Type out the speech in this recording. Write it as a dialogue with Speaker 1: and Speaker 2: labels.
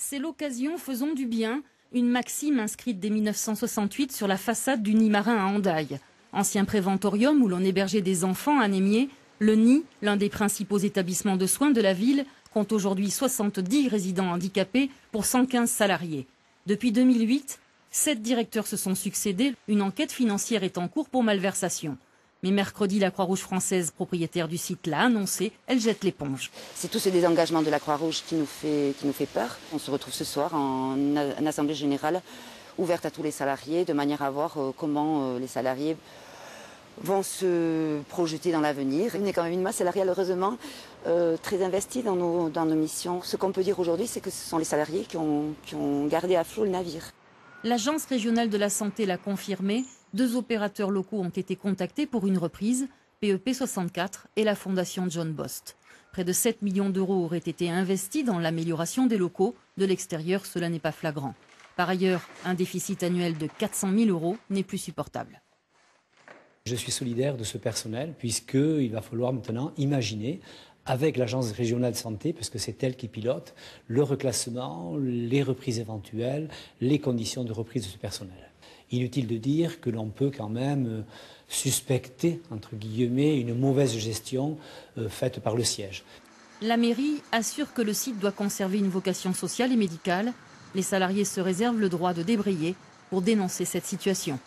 Speaker 1: C'est l'occasion, faisons du bien, une maxime inscrite dès 1968 sur la façade du nid marin à Hendaye. Ancien préventorium où l'on hébergeait des enfants anémiés, le nid, l'un des principaux établissements de soins de la ville, compte aujourd'hui 70 résidents handicapés pour 115 salariés. Depuis 2008, 7 directeurs se sont succédés. Une enquête financière est en cours pour malversation. Mais mercredi, la Croix-Rouge française, propriétaire du site, l'a annoncé, elle jette l'éponge.
Speaker 2: C'est tout ce désengagement de la Croix-Rouge qui nous fait peur. On se retrouve ce soir en assemblée générale ouverte à tous les salariés, de manière à voir comment les salariés vont se projeter dans l'avenir. On est quand même une masse salariale, heureusement, très investie dans nos missions. Ce qu'on peut dire aujourd'hui, c'est que ce sont les salariés qui ont gardé à flot le navire.
Speaker 1: L'Agence régionale de la santé l'a confirmé. 2 opérateurs locaux ont été contactés pour une reprise, PEP 64 et la Fondation John Bost. Près de 7 millions d'euros auraient été investis dans l'amélioration des locaux. De l'extérieur, cela n'est pas flagrant. Par ailleurs, un déficit annuel de 400 000 euros n'est plus supportable.
Speaker 3: Je suis solidaire de ce personnel puisqu'il va falloir maintenant imaginer avec l'Agence régionale de santé, parce que c'est elle qui pilote, le reclassement, les reprises éventuelles, les conditions de reprise de ce personnel. Inutile de dire que l'on peut quand même suspecter, entre guillemets, une mauvaise gestion faite par le siège.
Speaker 1: La mairie assure que le site doit conserver une vocation sociale et médicale. Les salariés se réservent le droit de débrayer pour dénoncer cette situation.